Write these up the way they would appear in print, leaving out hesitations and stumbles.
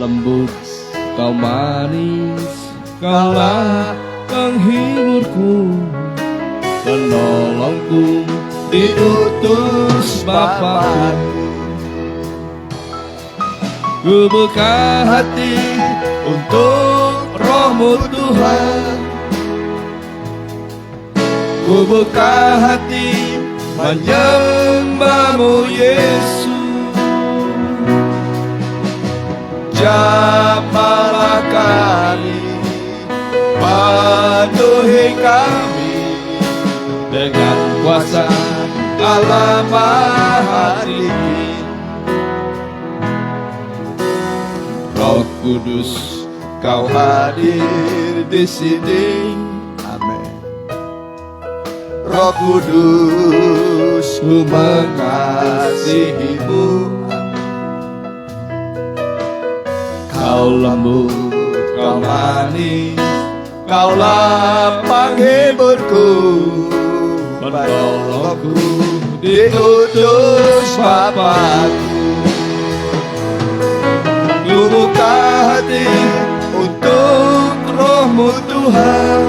lembut, kau manis, kaulah penghiburku, penolongku, diutus Bapa. Ku buka hati untuk Roh-Mu Tuhan. Ku buka hati menyembah-Mu Yesus. Jamahlah kami, penuhi kami dengan kuasa Allah Maha Tinggi. Roh Kudus, Kau hadir di sini. Amin. Roh Kudus, ku mengasihi-Mu. Kau lembut, Kau manis, Kaulah penghiburku, penolongku, diutus Bapa-Ku. Ku buka hati untuk Roh-Mu Tuhan.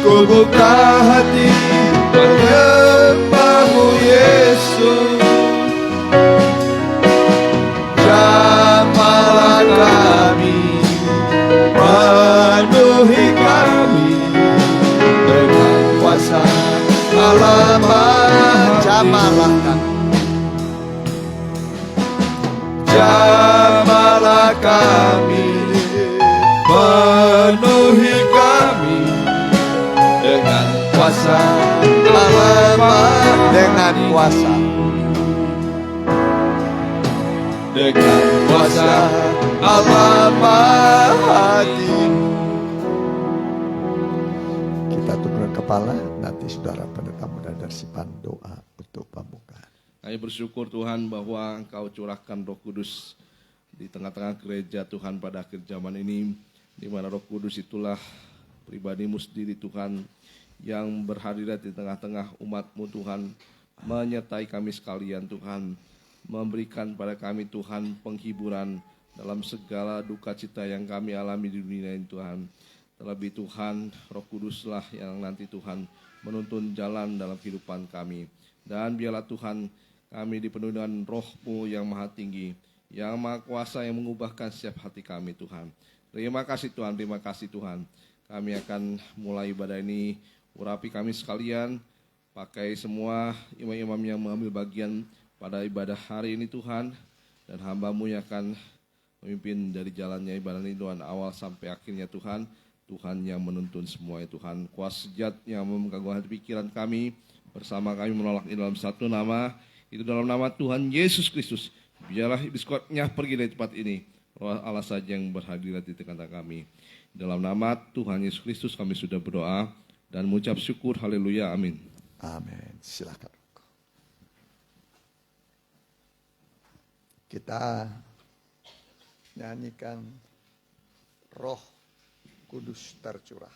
Ku buka hati menyembah-Mu Yesus. Jamahlah kami, penuhi kami dengan kuasa Allah Maha. Jamahlah kami, jamahlah kami, penuhi kami dengan kuasa Allah Maha. Dengan kuasa, dengan kuasa Allah Maha Tinggi. Kita tundukkan kepala, nanti saudara pendeta muda Darsipan doa untuk pembukaan. Kami bersyukur Tuhan bahwa Engkau curahkan Roh Kudus di tengah-tengah gereja Tuhan pada akhir zaman ini, di mana Roh Kudus itulah pribadi-Mu sendiri Tuhan yang berhadirat di tengah-tengah umat-Mu Tuhan, menyertai kami sekalian Tuhan, memberikan pada kami Tuhan penghiburan dalam segala duka cita yang kami alami di dunia ini Tuhan. Terlebih Tuhan, Roh Kuduslah yang nanti Tuhan menuntun jalan dalam kehidupan kami. Dan biarlah Tuhan kami dipenuhi dengan Roh-Mu yang maha tinggi, yang maha kuasa, yang mengubahkan setiap hati kami Tuhan. Terima kasih Tuhan, terima kasih Tuhan. Kami akan mulai ibadah ini, urapi kami sekalian, pakai semua imam-imam yang mengambil bagian pada ibadah hari ini Tuhan, dan hamba-Mu yang akan memimpin dari jalannya ibadah ini Tuhan, awal sampai akhirnya Tuhan. Tuhan yang menuntun semuanya Tuhan, kuasa sejat yang memegangkan hati pikiran kami, bersama kami menolak ini dalam satu nama, itu dalam nama Tuhan Yesus Kristus. Biarlah iblis kuatnya pergi dari tempat ini, Roh Allah saja yang berhadirat di tengah-tengah kami. Dalam nama Tuhan Yesus Kristus kami sudah berdoa dan mengucap syukur, haleluya, amin. Amin, silakan. Kita nyanyikan Roh Kudus tercurah.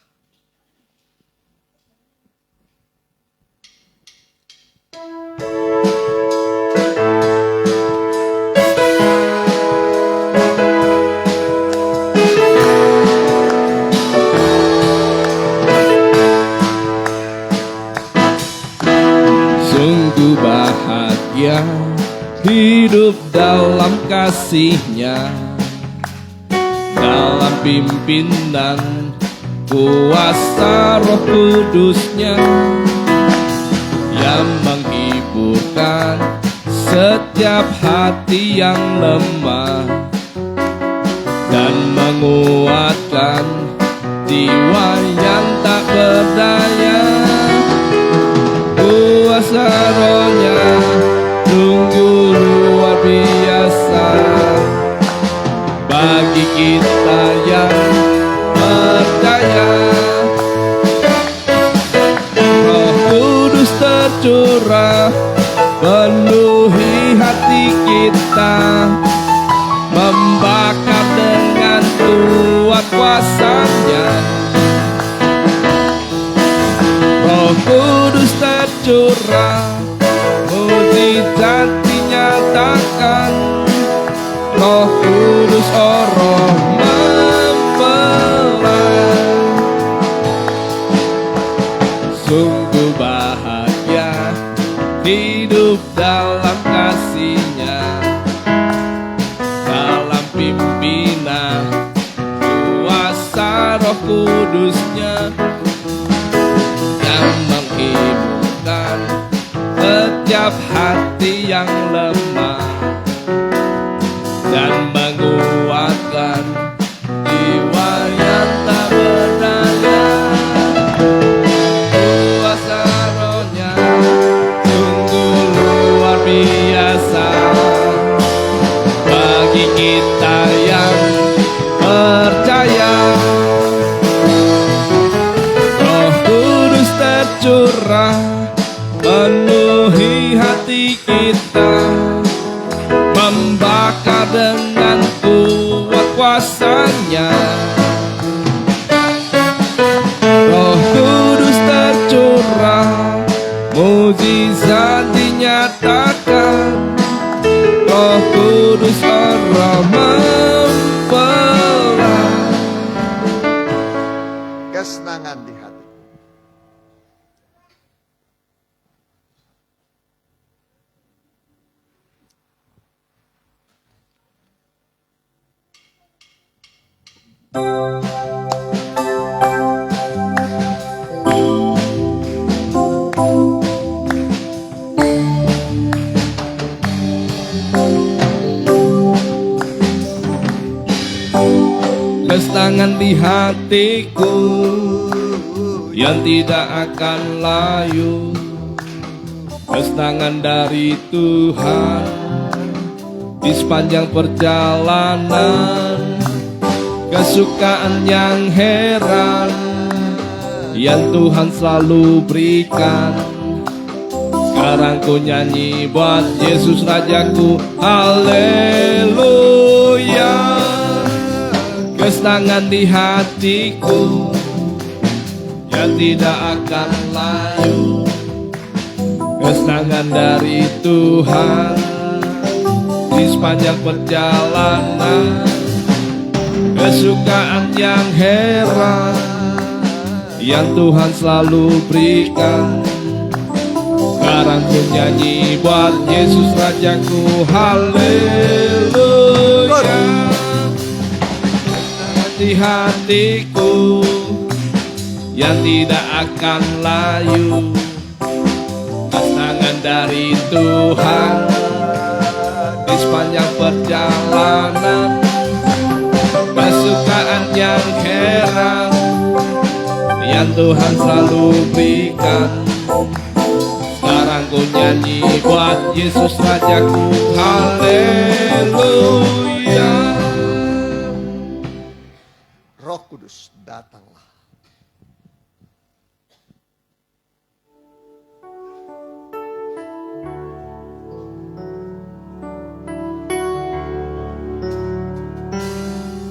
Sungguh bahagia hidup dalam kasih-Nya, dalam pimpinan kuasa Roh Kudus-Nya, yang menghiburkan setiap hati yang lemah dan menguatkan jiwa yang tak berdaya. Kuasa Roh-Nya sungguh luar biasa bagi kita yang percaya. Roh Kudus tercurah penuhi hati kita, membakar dengan kuat kuasa-Nya. Roh Kudus tercurah, mujizat dinyatakan Roh Kudus roh mempelai. Sungguh bahagia hidup dalam kasih-Nya, dalam pimpinan kuasa Roh Kudus-Nya yang menghiburkan setiap hati yang lemah dan menguatkan jiwa yang tak berdaya. Kuasa Roh-Nya sungguh luar biasa bagi kita yang percaya. Roh Kudus tercurah penuhi hati kita, membakar dengan kuat kuasa-Nya. Roh Kudus tercurah, mujizat dinyatakan. Roh Kudus roh mempelai. Kesenangan di hati. Kesenangan di hatiku yang tidak akan layu, kesenangan dari Tuhan di sepanjang perjalanan, kesukaan yang heran yang Tuhan selalu berikan. Sekarang ku nyanyi buat Yesus Rajaku, haleluya. Kesenangan di hatiku yang tidak akan layu, kesenangan dari Tuhan di sepanjang perjalanan, kesukaan yang heran yang Tuhan selalu berikan. Sekarang ku nyanyi buat Yesus Rajaku, haleluya. Di hatiku yang tidak akan layu, kesenangan dari Tuhan di sepanjang perjalanan, kesukaan yang heran yang Tuhan selalu berikan. Sekarang ku nyanyi buat Yesus Rajaku, haleluya. Roh Kudus datanglah.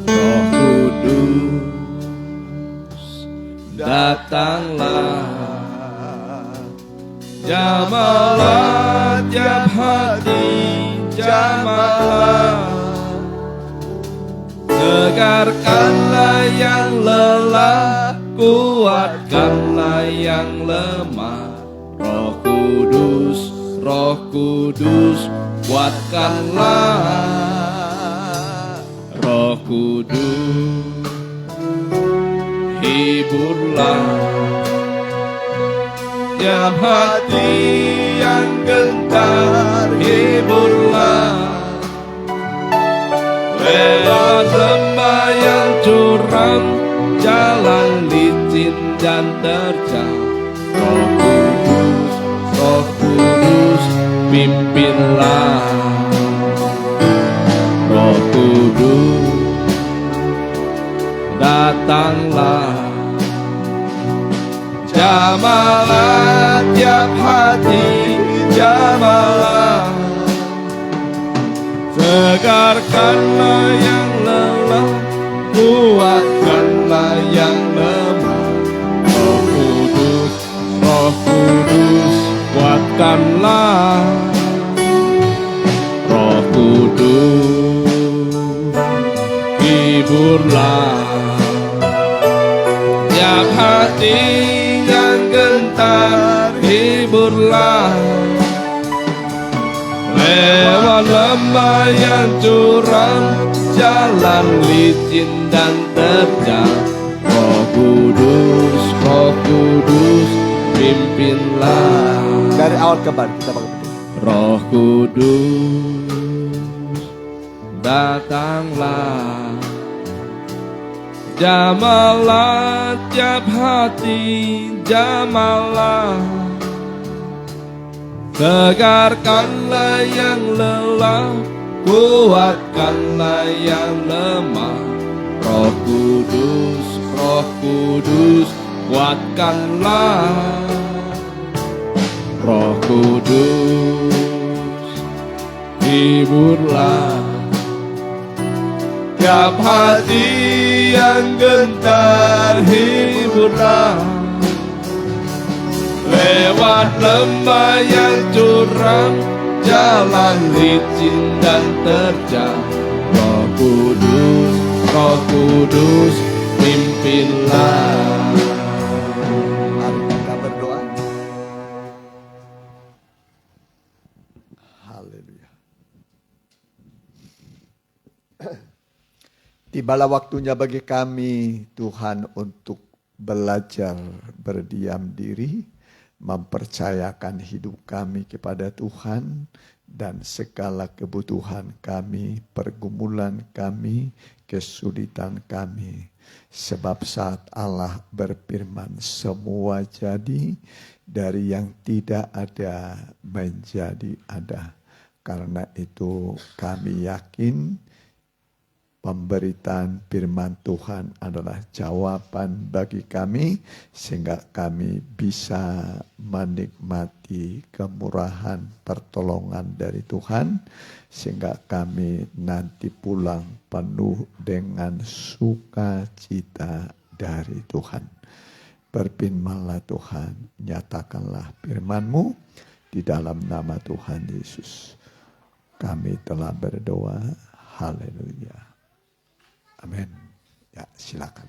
Roh Kudus datanglah, jamalah tiap hati, jamalah. Segarkanlah yang lelah, kuatkanlah yang lemah. Roh Kudus, Roh Kudus, kuatkanlah. Roh Kudus, hiburlah tiap hati yang gentar, hiburlah. Lewat lembah yang curam, jalan licin dan terjal. Roh Kudus, Roh Kudus, pimpinlah. Roh Kudus, datanglah. Jamalah tiap hati, jamalah. Segarkanlah yang lelah, kuatkanlah yang lemah. Roh Kudus, Roh Kudus, kuatkanlah. Roh Kudus, hiburlah tiap hati yang gentar, hiburlah lewat lembah yang curam, jalan licin dan terjal. Roh Kudus, pimpinlah. Dari awal kembali kita pakai betul. Roh Kudus, datanglah, jamalah tiap hati, jamalah, tegarkanlah yang lelah, kuatkanlah yang lemah. Roh Kudus, kuatkanlah. Roh Kudus, hiburlah tiap hati yang gentar, hiburlah lewat lembah yang curam, jalan licin dan terjal. Roh Kudus, pimpinlah. Mari kita berdoa. Haleluya. Tibalah waktunya bagi kami, Tuhan, untuk belajar berdiam diri, mempercayakan hidup kami kepada Tuhan, dan segala kebutuhan kami, pergumulan kami, kesulitan kami. Sebab saat Allah berfirman, semua jadi, dari yang tidak ada menjadi ada. Karena itu kami yakin pemberitaan firman Tuhan adalah jawaban bagi kami, sehingga kami bisa menikmati kemurahan pertolongan dari Tuhan, sehingga kami nanti pulang penuh dengan sukacita dari Tuhan. Berfirmanlah Tuhan, nyatakanlah firman-Mu di dalam nama Tuhan Yesus. Kami telah berdoa. Haleluya. Amin. Ya, silakan.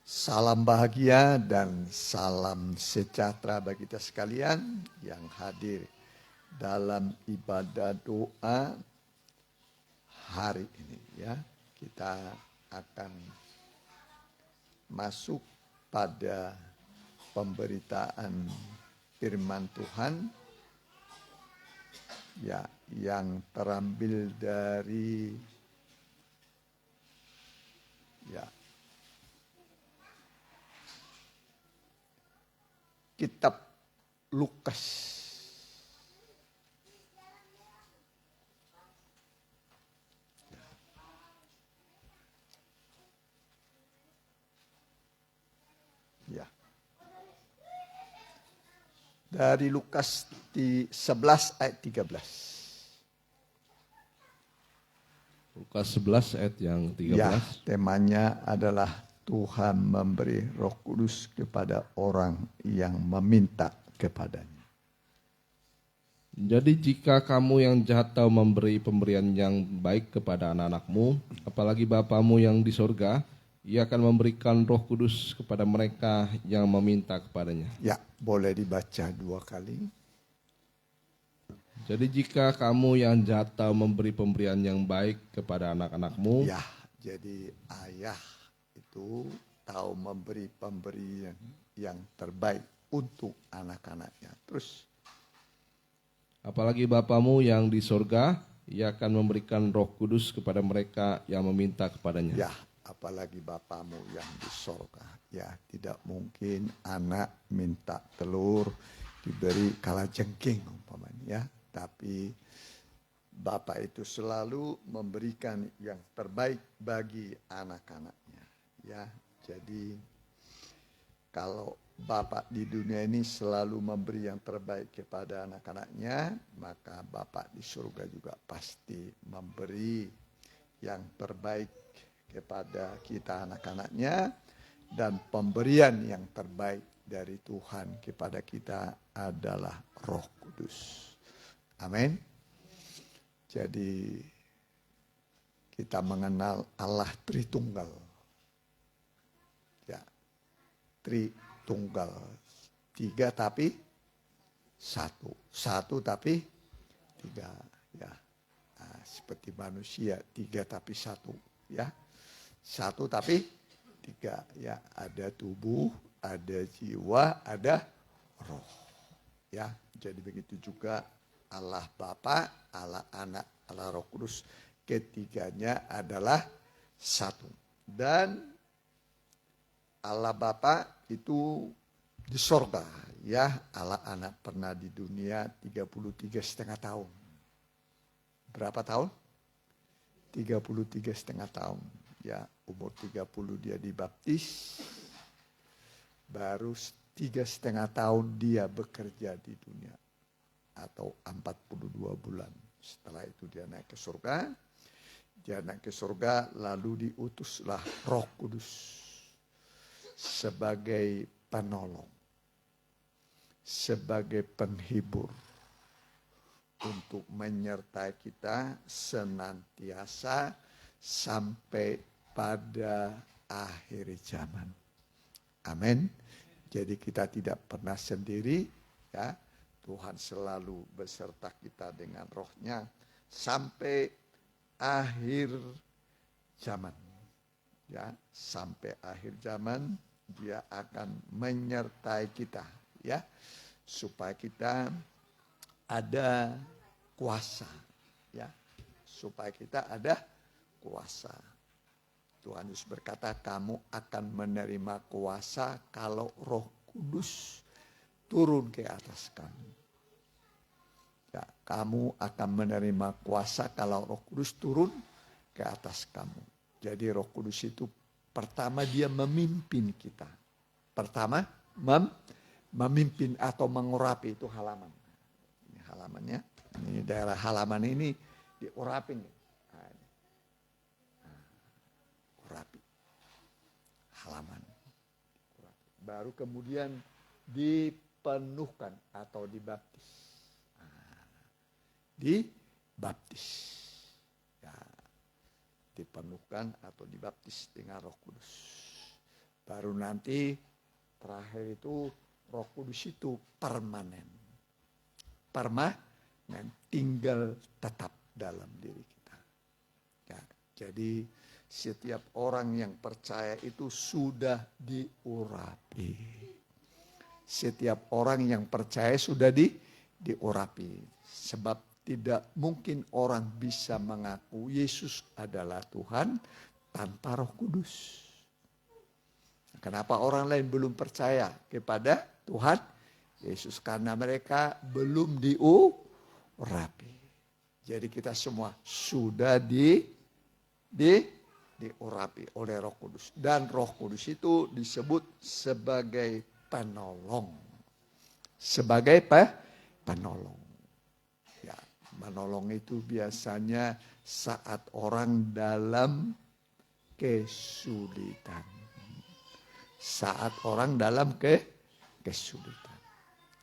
Salam bahagia dan salam sejahtera bagi kita sekalian yang hadir dalam ibadah doa hari ini, ya. Kita akan masuk pada pemberitaan firman Tuhan, ya, yang terambil dari kitab Lukas. Ya. Dari Lukas 11 ayat 13. Lukas 11 ayat yang 13. Ya, temanya adalah Tuhan memberi Roh Kudus kepada orang yang meminta kepadanya. Jadi jika kamu yang jahat tahu memberi pemberian yang baik kepada anak-anakmu, apalagi Bapamu yang di sorga, Ia akan memberikan Roh Kudus kepada mereka yang meminta kepadanya. Ya, boleh dibaca 2 kali. Jadi jika kamu yang jahat tahu memberi pemberian yang baik kepada anak-anakmu. Ya, jadi ayah itu tahu memberi pemberian yang terbaik untuk anak-anaknya. Terus. Apalagi Bapamu yang di sorga, Ia akan memberikan Roh Kudus kepada mereka yang meminta kepadanya. Ya, apalagi Bapamu yang di sorga. Ya, tidak mungkin anak minta telur diberi kalajengking umpamanya, ya. Tapi Bapak itu selalu memberikan yang terbaik bagi anak-anaknya. Ya, jadi kalau Bapak di dunia ini selalu memberi yang terbaik kepada anak-anaknya, maka Bapak di surga juga pasti memberi yang terbaik kepada kita anak-anaknya, dan pemberian yang terbaik dari Tuhan kepada kita adalah Roh Kudus. Amin. Jadi kita mengenal Allah Tritunggal. Ya, Tritunggal. 3 tapi 1. 1 tapi 3. Ya, nah, seperti manusia 3 tapi 1. Ya, 1 tapi 3. Ya, ada tubuh, ada jiwa, ada roh. Ya, jadi begitu juga Allah Bapa, Allah Anak, Allah Roh Kudus. Ketiganya adalah satu. Dan Allah Bapa itu di sorga. Ya, Allah Anak pernah di dunia 33,5 tahun. Berapa tahun? 33,5 tahun. Ya, umur 30 dia dibaptis. Baru 3,5 tahun dia bekerja di dunia. Atau 42 bulan. Setelah itu dia naik ke surga. Dia naik ke surga lalu diutuslah Roh Kudus sebagai penolong. Sebagai penghibur. Untuk menyertai kita senantiasa sampai pada akhir zaman. Amin. Jadi kita tidak pernah sendiri, ya. Tuhan selalu beserta kita dengan rohnya sampai akhir zaman. Ya, sampai akhir zaman dia akan menyertai kita, ya. Supaya kita ada kuasa, ya. Supaya kita ada kuasa. Tuhan Yesus berkata, kamu akan menerima kuasa kalau Roh Kudus turun ke atas kamu. Ya, kamu akan menerima kuasa kalau Roh Kudus turun ke atas kamu. Jadi Roh Kudus itu pertama dia memimpin kita. Pertama memimpin atau mengurapi, itu halaman. Ini halamannya. Ini daerah halaman ini diurapin. Urapi. Halaman. Baru kemudian dipenuhkan atau dibaptis. Dibaptis. Ya, dipenuhkan atau dibaptis dengan Roh Kudus. Baru nanti terakhir itu Roh Kudus itu permanen. Permanen, tinggal tetap dalam diri kita. Ya, jadi setiap orang yang percaya itu sudah diurapi. Setiap orang yang percaya sudah diurapi. Sebab tidak mungkin orang bisa mengaku Yesus adalah Tuhan tanpa Roh Kudus. Kenapa orang lain belum percaya kepada Tuhan Yesus? Karena mereka belum diurapi. Jadi kita semua sudah diurapi oleh Roh Kudus. Dan Roh Kudus itu disebut sebagai penolong. Sebagai penolong. Menolong itu biasanya saat orang dalam kesulitan. Saat orang dalam kesulitan.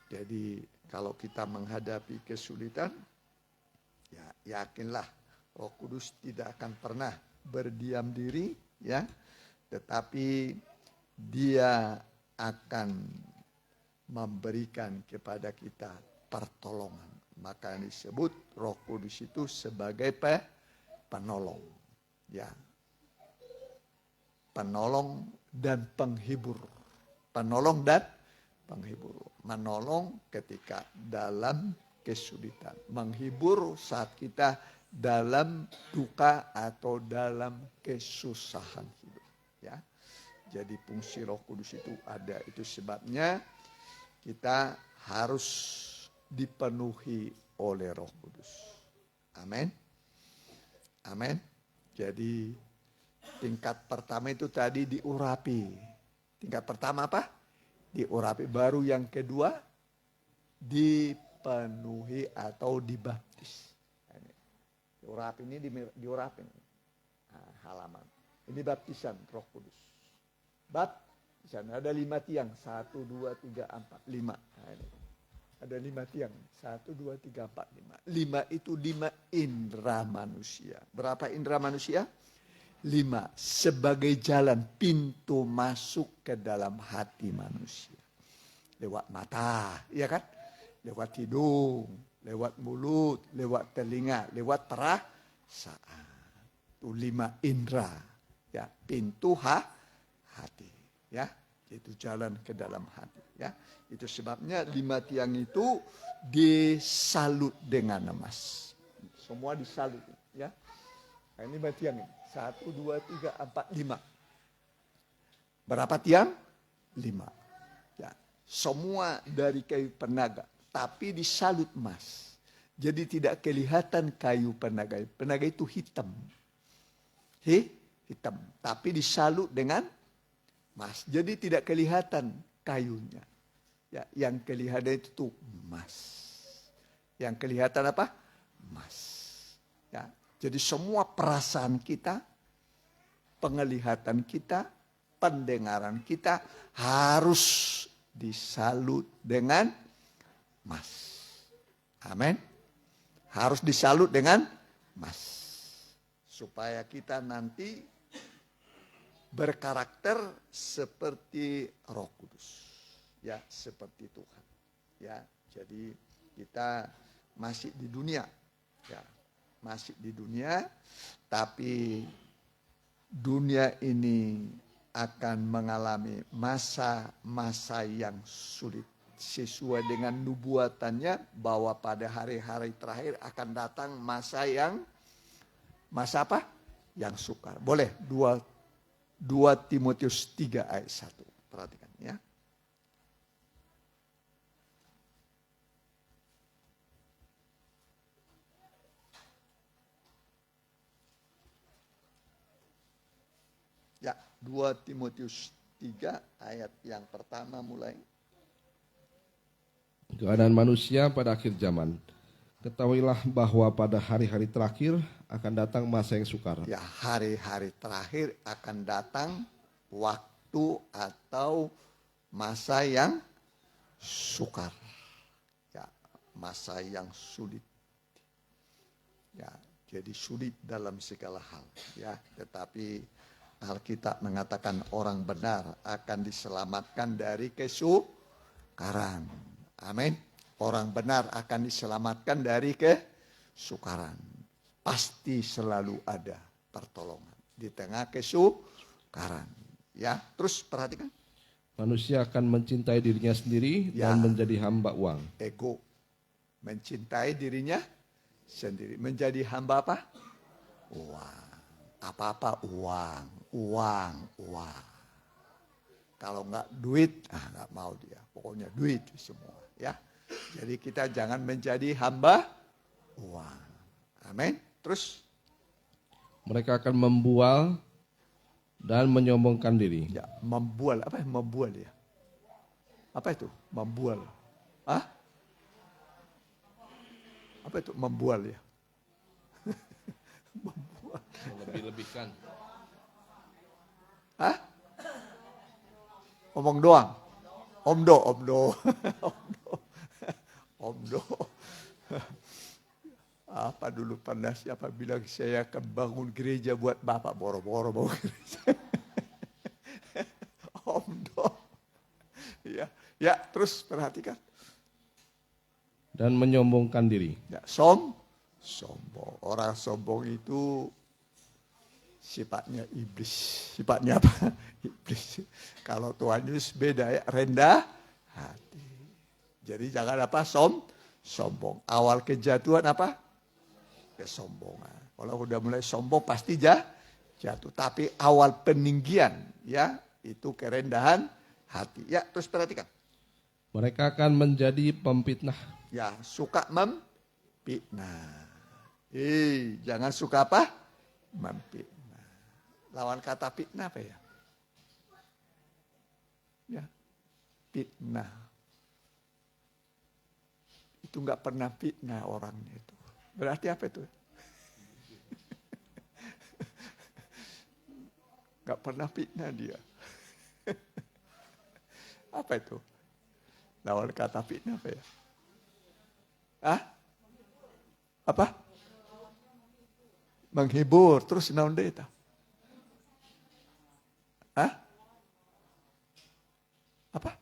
Jadi kalau kita menghadapi kesulitan, ya yakinlah Roh Kudus tidak akan pernah berdiam diri, ya. Tetapi dia akan memberikan kepada kita pertolongan. Maka disebut Roh Kudus itu sebagai penolong. Ya. Penolong dan penghibur. Penolong dan penghibur. Menolong ketika dalam kesulitan. Menghibur saat kita dalam duka atau dalam kesusahan hidup. Ya. Jadi fungsi Roh Kudus itu ada. Itu sebabnya kita harus dipenuhi oleh Roh Kudus. Amin. Amin. Jadi tingkat pertama itu tadi diurapi. Tingkat pertama apa? Diurapi. Baru yang kedua dipenuhi atau dibaptis. Diurapi ini diurapi. Nah, halaman. Ini baptisan Roh Kudus. Baptisan ada 5 tiang. 1, 2, 3, 4, 5. Nah, ini. Ada 5 tiang. 1, 2, 3, 4, 5. 5 itu 5 indera manusia. Berapa indera manusia? 5. Sebagai jalan pintu masuk ke dalam hati manusia. Lewat mata, ya kan? Lewat hidung, lewat mulut, lewat telinga, lewat perasaan. Itu 5 indera. Ya, pintu hati. Ya, itu jalan ke dalam hati. Ya, itu sebabnya 5 tiang itu disalut dengan emas. Semua disalut. Ya, nah, ini 5 tiang ini. 1, 2, 3, 4, 5. Berapa tiang? 5. Ya, semua dari kayu penaga, tapi disalut emas. Jadi tidak kelihatan kayu penaga. Penaga itu hitam. Hitam, tapi disalut dengan emas. Jadi tidak kelihatan kayunya. Ya, yang kelihatan itu tuh emas. Yang kelihatan apa? Emas. Ya, jadi semua perasaan kita, penglihatan kita, pendengaran kita harus disalut dengan emas. Amin. Harus disalut dengan emas. Supaya kita nanti berkarakter seperti Roh Kudus. Ya, seperti Tuhan. Ya, jadi kita masih di dunia. Ya, masih di dunia, tapi dunia ini akan mengalami masa-masa yang sulit. Sesuai dengan nubuatannya bahwa pada hari-hari terakhir akan datang masa apa? Yang sukar. Boleh 2 Timotius 3 ayat 1. Perhatikan ya. Ya, 2 Timotius 3 ayat yang pertama mulai. Keadaan manusia pada akhir zaman. Ketahuilah bahwa pada hari-hari terakhir akan datang masa yang sukar. Ya, hari-hari terakhir akan datang waktu atau masa yang sukar. Ya, masa yang sulit. Ya, jadi sulit dalam segala hal. Ya, tetapi Alkitab mengatakan orang benar akan diselamatkan dari kesukaran. Amin. Orang benar akan diselamatkan dari kesukaran. Pasti selalu ada pertolongan di tengah kesukaran. Ya, terus perhatikan. Manusia akan mencintai dirinya sendiri dan menjadi hamba uang. Ego. Mencintai dirinya sendiri. Menjadi hamba apa? Uang. Apa-apa uang. Kalau enggak duit, enggak mau dia. Pokoknya duit semua. Ya. Jadi kita jangan menjadi hamba uang. Amin. Terus mereka akan membual dan menyombongkan diri. Ya, membual. Apa yang membual ya? Apa itu? Membual. Apa itu membual ya? Membual. Lebih-lebihkan. Omong doang. Omdo. Omdo. Apa dulu pernah siapa bilang saya akan bangun gereja buat bapak, boro-boro bangun gereja. Omdo. Ya, terus perhatikan. Dan menyombongkan diri. Ya, sombong. Orang sombong itu sifatnya iblis. Sifatnya apa? Iblis. Kalau Tuhan Yesus beda ya, rendah hati. Jadi jangan apa? Sombong. Awal kejatuhan apa? Kesombongan. Kalau udah mulai sombong pasti jatuh. Tapi awal peninggian ya itu kerendahan hati. Ya, terus perhatikan. Mereka akan menjadi pemfitnah. Ya, suka memfitnah. Jangan suka apa? Memfitnah. Lawan kata fitnah apa ya? Ya, fitnah. Itu enggak pernah fitnah orangnya itu. Berarti apa itu? Enggak pernah fitnah dia. Apa itu? Lawan kata fitnah apa ya? Hah? Apa? Menghibur. Terus naon deui tah? Hah? Apa?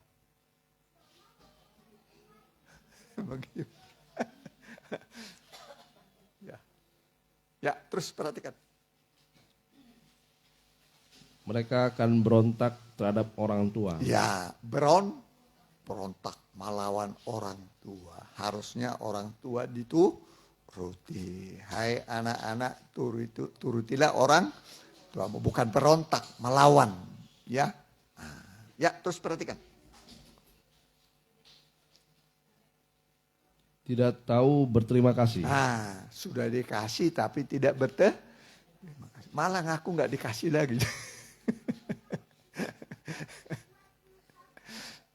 Menghibur. Ya. Ya, terus perhatikan. Mereka akan berontak terhadap orang tua. Ya, berontak melawan orang tua. Harusnya orang tua dituruti. Hai anak-anak, turutilah orang tua, bukan berontak, melawan. Ya, ya terus perhatikan. Tidak tahu berterima kasih. Nah, sudah dikasih tapi tidak berterima kasih. Malah ngaku nggak dikasih lagi.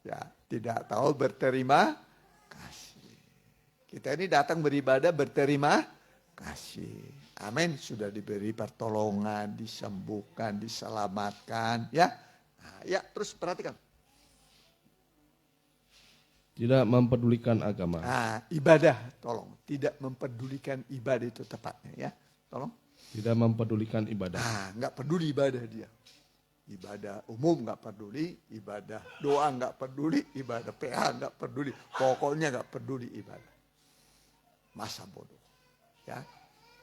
Ya, tidak tahu berterima kasih. Kita ini datang beribadah berterima kasih. Amin. Sudah diberi pertolongan, disembuhkan, diselamatkan. Ya, nah, ya terus perhatikan. Tidak mempedulikan agama. Nah, ibadah, tolong. Tidak mempedulikan ibadah itu tepatnya ya. Tolong. Tidak mempedulikan ibadah. Nah, nggak peduli ibadah dia. Ibadah umum nggak peduli, ibadah doa nggak peduli, ibadah PA nggak peduli. Pokoknya nggak peduli ibadah. Masa bodoh. Ya,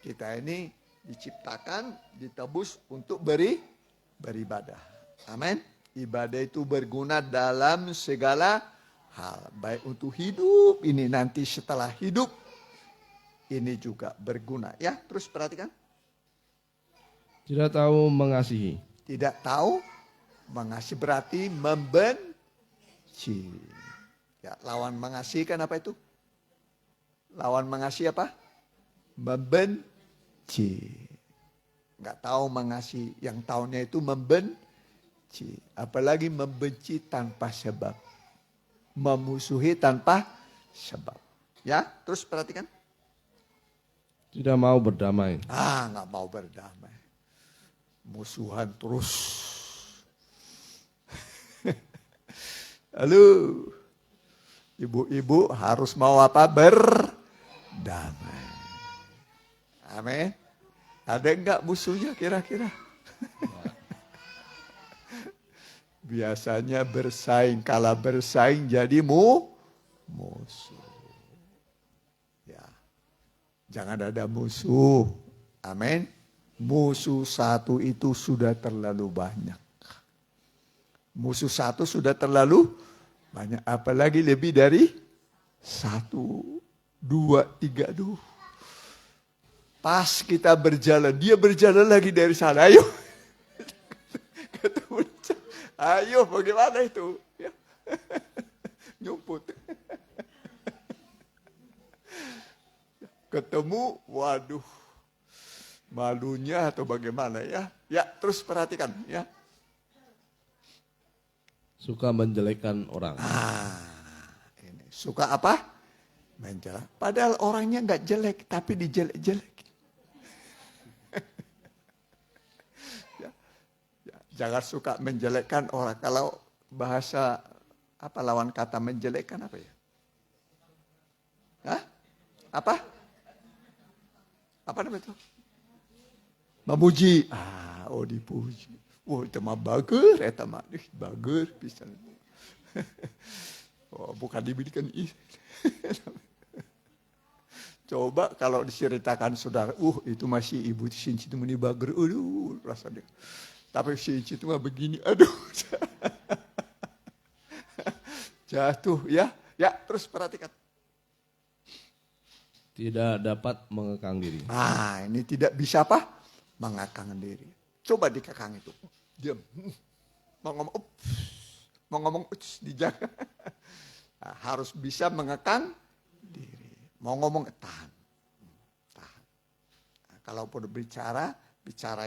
kita ini diciptakan, ditebus untuk beribadah. Amin. Ibadah itu berguna dalam segala hal, baik untuk hidup ini nanti setelah hidup ini juga berguna ya. Terus perhatikan. Tidak tahu mengasihi. Tidak tahu mengasihi berarti membenci. Ya, lawan mengasihi kan apa itu? Lawan mengasihi apa? Membenci. Enggak tahu mengasihi, yang tahunya itu membenci. Apalagi membenci tanpa sebab. Memusuhi tanpa sebab. Ya, terus perhatikan. Tidak mau berdamai. Nggak mau berdamai. Musuhan terus. Lalu, ibu-ibu harus mau apa? Berdamai. Amin. Ada enggak musuhnya kira-kira? Biasanya bersaing, kalah bersaing jadi musuh. Ya. Jangan ada musuh. Amin. Musuh satu itu sudah terlalu banyak. Musuh satu sudah terlalu banyak. Apalagi lebih dari 1, 2, 3. Aduh. Pas kita berjalan, dia berjalan lagi dari sana. Ayo. Ketemu. Ayo, bagaimana itu? Ya. Nyumput. Ketemu, waduh. Malunya atau bagaimana ya? Ya, terus perhatikan ya. Suka menjelekkan orang. Ini. Suka apa? Menjelek. Padahal orangnya nggak jelek, tapi dijelek-jelek. Jangan suka menjelekkan orang. Kalau bahasa apa lawan kata menjelekkan apa ya? Hah? Apa? Apa namanya itu? Memuji. Dipuji. Itu mah bager, eta mah bager pisan. Bukan diberikan Coba kalau diceritakan saudara, itu masih ibu Sinci itu meni bager, rasanya. Tapi si itu mah begini, aduh. Jatuh ya. Ya, terus perhatikan. Tidak dapat mengekang diri. Ini tidak bisa apa? Mengekang diri. Coba dikekang itu. Diam. Mau ngomong dijaga. Harus bisa mengekang diri. Mau ngomong tahan. Kalaupun bicara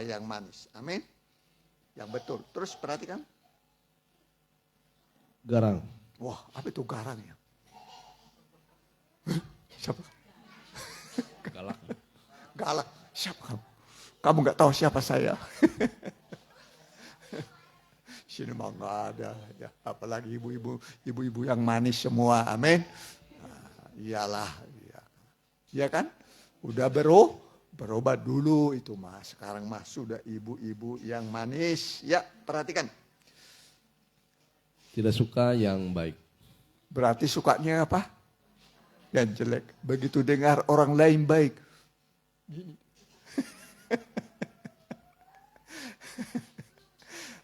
yang manis. Amin. Yang betul. Terus perhatikan. Garang. Wah, apa itu garang ya? Siapa? Galak. Galak. Siapa kamu? Kamu nggak tahu siapa saya. Sini mah nggak ada. Ya. Apalagi ibu-ibu yang manis semua. Amin. Iyalah. Ya. Ya kan? Udah berubah dulu itu mah. Sekarang mah sudah ibu-ibu yang manis. Ya, perhatikan. Tidak suka yang baik. Berarti sukanya apa? Yang jelek. Begitu dengar orang lain baik. Gini.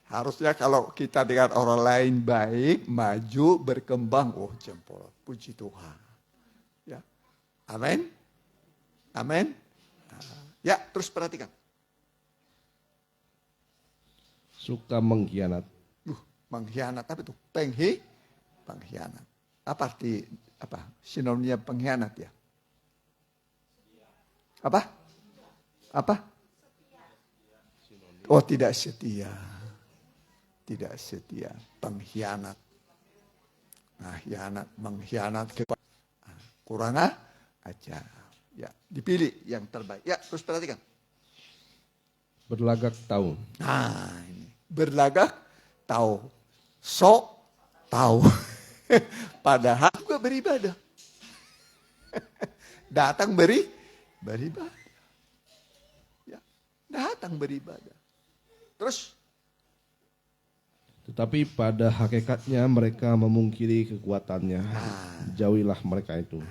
Harusnya kalau kita dengan orang lain baik, maju, berkembang, oh jempol, puji Tuhan. Ya, amin, amin. Ya, terus perhatikan. Suka mengkhianat. Mengkhianat apa itu? Pengkhianat. Apa arti sinonimnya pengkhianat ya? Apa? Oh, tidak setia. Tidak setia, pengkhianat. Nah, mengkhianat kepada kurang aja. Ya, dipilih yang terbaik. Ya, terus perhatikan. Berlagak tahu. Nah, ini berlagak tahu. Sok tahu. Padahal juga beribadah. Datang beribadah. Ya, datang beribadah. Terus Tetapi pada hakikatnya mereka memungkiri kekuatannya. Jauhilah mereka itu.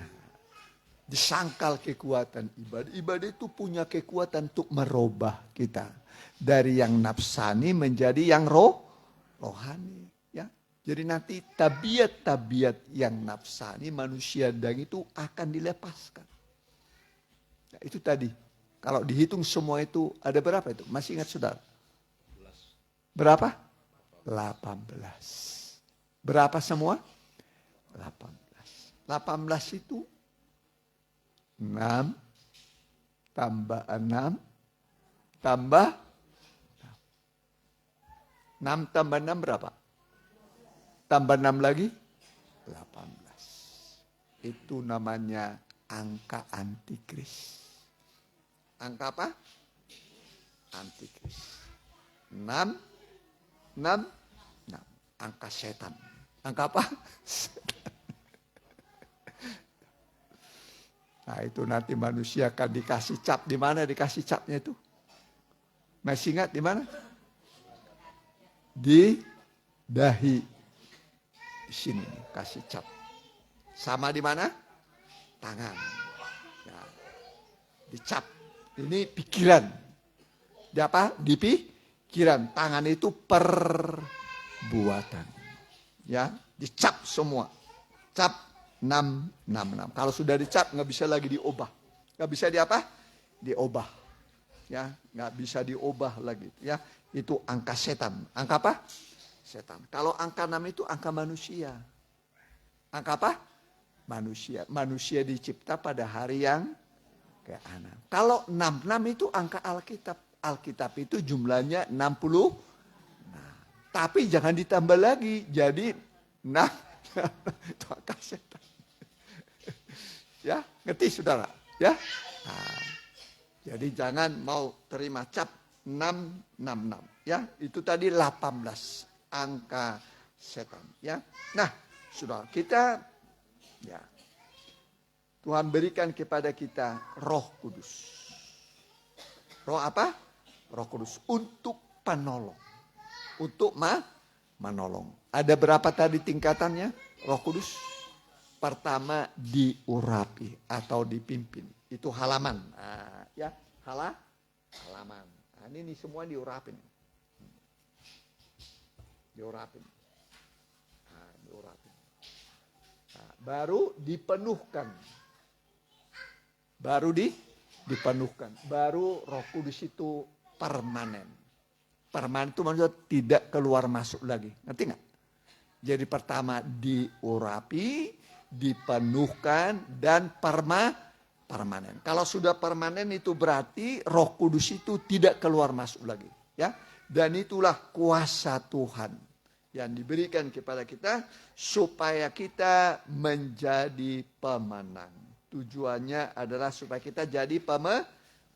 Disangkal kekuatan ibadah. Ibadah itu punya kekuatan untuk merubah kita. Dari yang nafsani menjadi yang rohani. Ya. Jadi nanti tabiat-tabiat yang nafsani manusia dan itu akan dilepaskan. Nah, itu tadi. Kalau dihitung semua itu ada berapa itu? Masih ingat saudara? Berapa? 18. Berapa semua? 18. 18 itu 6 tambah 6 tambah 6 tambah 6 berapa? Tambah 6 lagi 18. Itu namanya angka antikris. Angka apa? Antikris. 6 angka setan. Angka apa? Setan. Nah, itu nanti manusia akan dikasih cap. Di mana dikasih capnya itu? Masih ingat di mana? Di dahi. Di sini kasih cap. Sama di mana? Tangan. Ya. Dicap. Ini pikiran. Di apa? Di pikiran. Tangan itu perbuatan. Ya, dicap semua. Cap 666. Kalau sudah dicap nggak bisa lagi diubah. Nggak bisa di apa? Diubah. Ya, nggak bisa diubah lagi. Ya, itu angka setan. Angka apa? Setan. Kalau angka 6 itu angka manusia. Angka apa? Manusia. Manusia dicipta pada hari yang ke-6. Kalau 66 itu angka Alkitab. Alkitab itu jumlahnya 60. Nah, tapi jangan ditambah lagi. Jadi 6 itu angka setan. Ya, ngerti saudara? Ya. Nah, jadi jangan mau terima cap 666. Ya, itu tadi 18 angka setan. Ya. Nah, saudara, kita ya Tuhan berikan kepada kita Roh Kudus. Roh apa? Roh Kudus untuk penolong. Untuk menolong. Ada berapa tadi tingkatannya Roh Kudus? Pertama diurapi atau dipimpin. Itu halaman. Nah, ya, halaman. Nah, ini semua diurapin. Diurapin. Nah, diurapin. Nah, baru dipenuhkan. Baru dipenuhkan. Baru Roh Kudus itu permanen. Permanen itu maksudnya tidak keluar masuk lagi. Ngerti nggak? Jadi pertama diurapi, dipenuhkan, dan permanen. Kalau sudah permanen itu berarti Roh Kudus itu tidak keluar masuk lagi. Ya, dan itulah kuasa Tuhan yang diberikan kepada kita supaya kita menjadi pemenang. Tujuannya adalah supaya kita jadi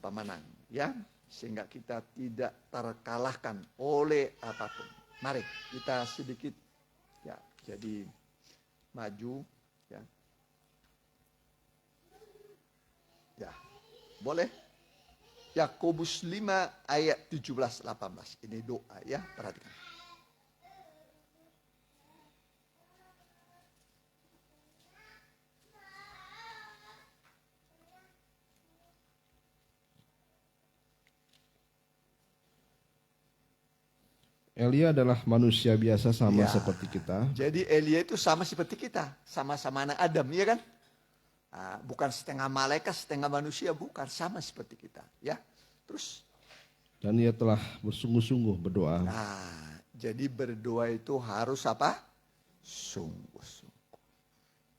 pemenang, ya, sehingga kita tidak terkalahkan oleh apapun. Mari kita sedikit ya jadi maju ya. Boleh? Yakobus 5 ayat 17-18. Ini doa ya, perhatikan. Elia adalah manusia biasa sama Ya. seperti kita. Jadi Elia itu sama seperti kita, sama-sama anak Adam, ya kan? Bukan setengah malaikat, setengah manusia, bukan, sama seperti kita, ya. Terus? Dan ia telah bersungguh-sungguh berdoa. Jadi berdoa itu harus apa? Sungguh-sungguh.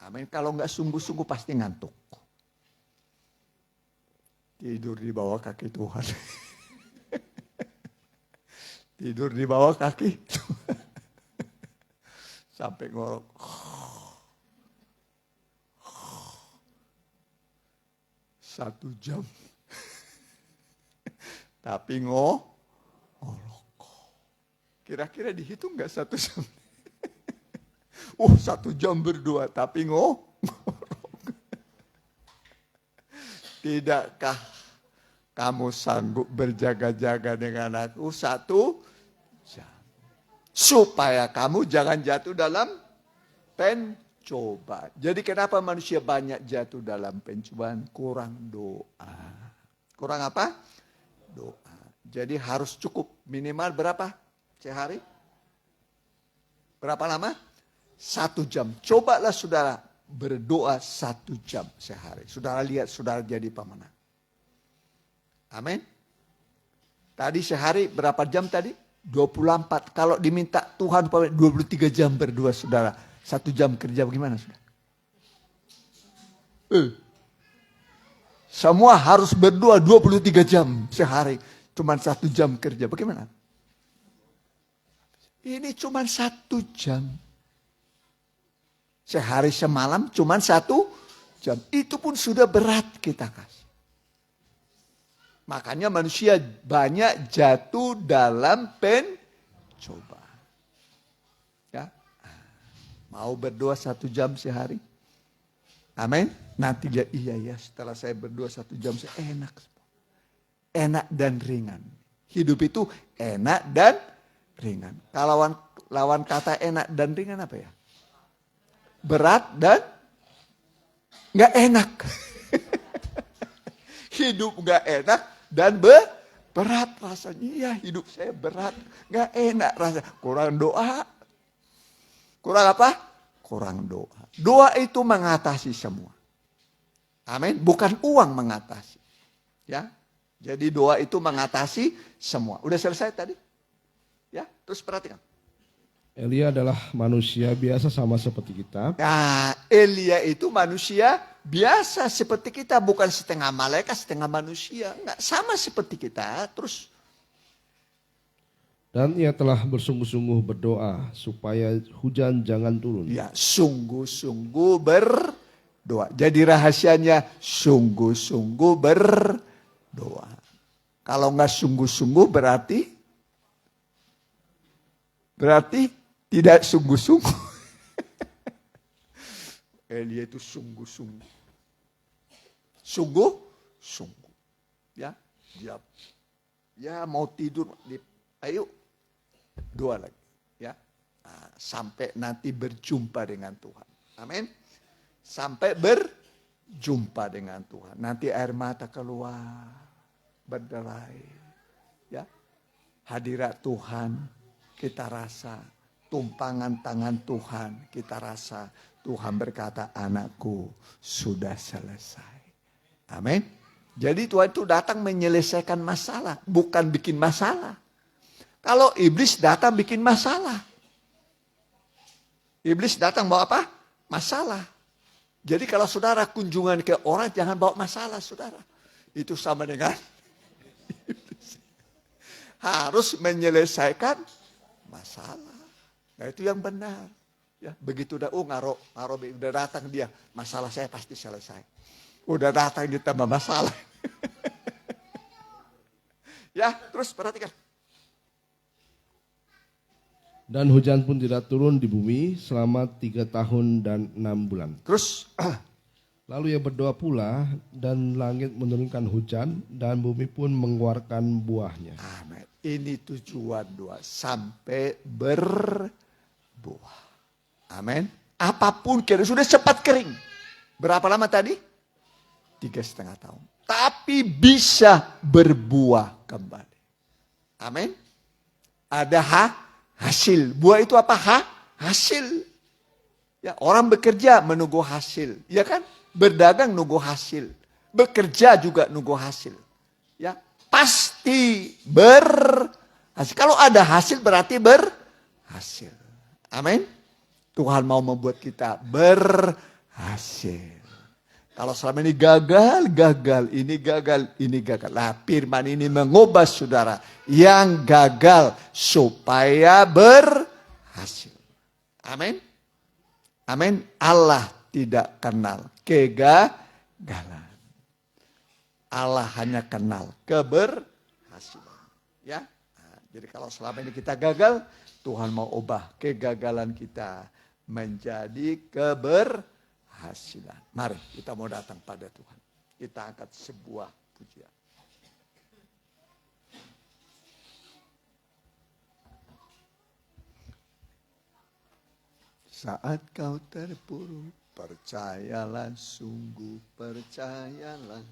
Amin. Kalau nggak sungguh-sungguh pasti ngantuk. Tidur di bawah kaki Tuhan. Tidur di bawah kaki sampai ngorok. 1 jam. Tapi ngorok. Kira-kira dihitung nggak 1 jam? 1 jam berdoa tapi ngorok. Tidakkah kamu sanggup berjaga-jaga dengan aku 1 jam? Supaya kamu jangan jatuh dalam pencobaan. Jadi kenapa manusia banyak jatuh dalam pencobaan? Kurang doa. Kurang apa? Doa. Jadi harus cukup minimal berapa sehari? Berapa lama? 1 jam. Cobalah saudara berdoa 1 jam sehari. Saudara lihat saudara jadi pemenang. Amin. Tadi sehari berapa jam tadi? 24. Kalau diminta Tuhan 23 jam berdoa saudara. 1 jam kerja bagaimana saudara? Semua harus berdoa 23 jam sehari. Cuman 1 jam kerja. Bagaimana? Ini cuman 1 jam. Sehari semalam cuman 1 jam. Itu pun sudah berat kita kasih. Makanya manusia banyak jatuh dalam pencobaan. Ya. Mau berdoa 1 jam sehari? Amin. Nanti dia iya setelah saya berdoa 1 jam saya enak. Enak dan ringan. Hidup itu enak dan ringan. Kalau lawan kata enak dan ringan apa ya? Berat dan nggak enak. Hidup nggak enak dan berat rasanya. Ya hidup saya berat, nggak enak rasanya. Kurang doa. Kurang apa? Kurang doa. Doa itu mengatasi semua. Amin. Bukan uang mengatasi. Ya. Jadi doa itu mengatasi semua. Udah selesai tadi? Ya, terus perhatikan. Elia adalah manusia biasa sama seperti kita. Nah, Elia itu manusia biasa seperti kita. Bukan setengah malaikat, setengah manusia. Enggak, sama seperti kita. Terus. Dan ia telah bersungguh-sungguh berdoa supaya hujan jangan turun. Ya, sungguh-sungguh berdoa. Jadi rahasianya sungguh-sungguh berdoa. Kalau enggak sungguh-sungguh berarti tidak sungguh-sungguh. Elia itu sungguh-sungguh. Sungguh-sungguh. Ya, dia mau tidur. Ayo, doa lagi. Ya, sampai nanti berjumpa dengan Tuhan. Amin. Sampai berjumpa dengan Tuhan. Nanti air mata keluar, berderai. Ya, hadirat Tuhan kita rasa. Tumpangan tangan Tuhan kita rasa. Tuhan berkata, anakku sudah selesai. Amin. Jadi Tuhan itu datang menyelesaikan masalah. Bukan bikin masalah. Kalau iblis datang bikin masalah. Iblis datang bawa apa? Masalah. Jadi kalau saudara kunjungan ke orang jangan bawa masalah saudara. Itu sama dengan iblis. Harus menyelesaikan masalah. Nah itu yang benar. Ya, begitu udah udah datang dia, masalah saya pasti selesai. Udah datang dia tambah masalah. Ya, terus perhatikan. Dan hujan pun tidak turun di bumi selama 3 tahun dan 6 bulan. Terus Lalu ia berdoa pula, dan langit menurunkan hujan, dan bumi pun mengeluarkan buahnya. Amin. Ini tujuan doa, sampai berbuah. Amin. Apapun kira sudah cepat kering. Berapa lama tadi? 3,5 tahun. Tapi bisa berbuah kembali. Amin. Ada hasil. Buah itu apa? Hasil. Ya, orang bekerja menunggu hasil. Ya kan? Berdagang nunggu hasil. Bekerja juga nunggu hasil. Ya, pasti berhasil. Kalau ada hasil berarti berhasil. Amin. Tuhan mau membuat kita berhasil. Kalau selama ini gagal, ini gagal. Nah, firman ini mengubah saudara yang gagal supaya berhasil. Amin. Amin. Allah tidak kenal kegagalan. Allah hanya kenal keberhasilan. Ya. Nah, jadi kalau selama ini kita gagal, Tuhan mau ubah kegagalan kita menjadi keberhasilan. Mari kita mau datang pada Tuhan. Kita angkat sebuah pujian. Saat kau terpuruk, percayalah, sungguh percayalah.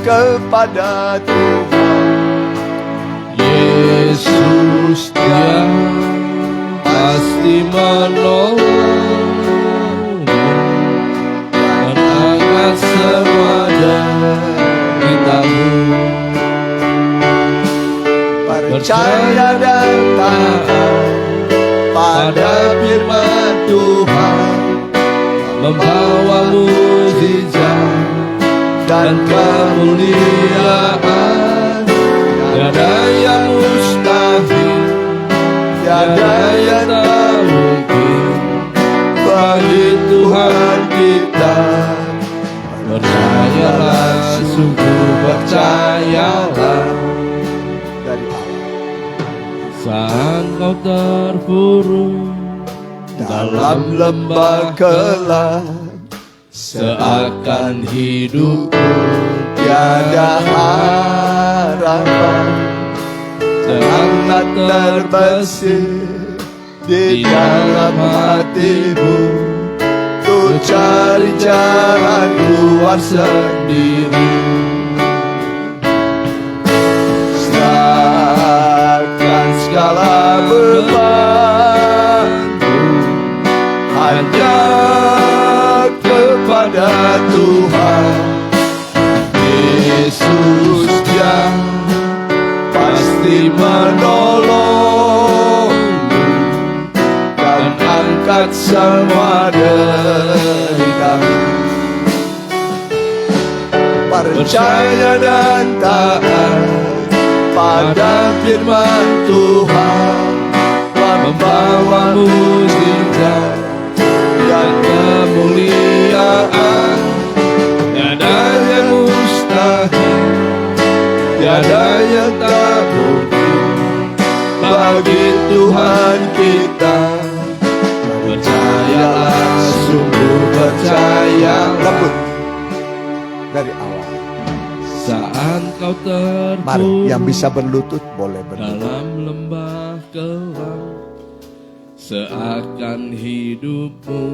Kepada Tuhan Yesus, Dia pasti menolong dan angkat semua deritamu. Percaya dan taat pada firman Tuhan, membawa mukjizat dan kemuliaan. Tiada yang mustahil, tiada yang tak mungkin bagi Tuhan kita. Percayalah, sungguh percayalah. Dari Allah. Saat kau terpuruk Dalam lembah gelap, seakan hidupku tiada harapan, sangat terbesit di dalam hatimu. Ku cari jalan keluar sendiri. Serahkan segala beban hanya kepada Tuhan. Yesus yang pasti menolong dan angkat semua deritamu. Percaya dan taat pada firman Tuhan, membawa mukjizat dan kemuliaan. Tiada yang mustahil, tiada yang tak mungkin bagi Tuhan kita. Percaya dari awal. Saat kau terkurung, Mari, yang bisa berlutut boleh berlutut. dalam lembah kelam, seakan hidupmu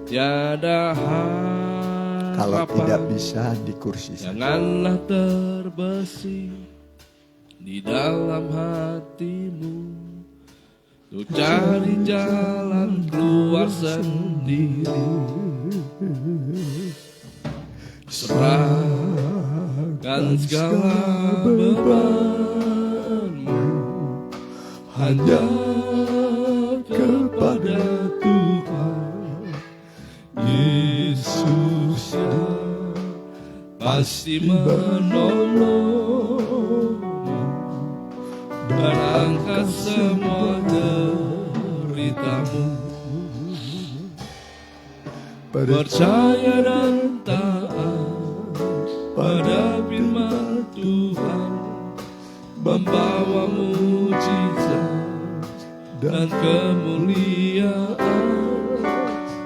tiada harapan. Kalau tidak bisa di kursi saja. Janganlah terbesit di dalam hatimu untuk cari jalan keluar sendiri. Serahkan segala bebanmu hanya kepada Tuhan Yesus yang pasti menolongmu dan angkat semua deritamu. Percaya dan taat pada firman Tuhan, membawa mujizat dan kemuliaan.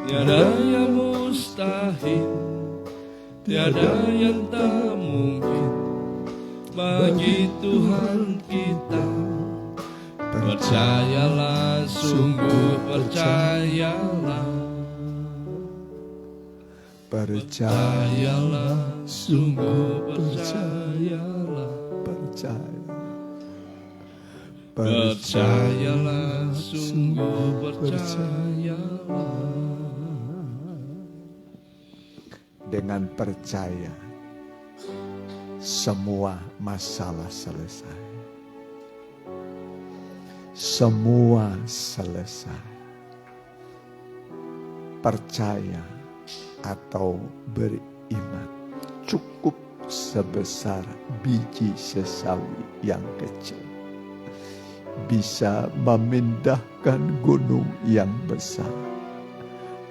Tiada yang mustahil, tiada yang tak mungkin bagi Tuhan kita. Percayalah, sungguh percayalah. Percayalah, sungguh percayalah. Percayalah, sungguh percayalah. Dengan percaya, semua masalah selesai. Semua selesai. Percaya atau beriman cukup sebesar biji sesawi yang kecil, bisa memindahkan gunung yang besar,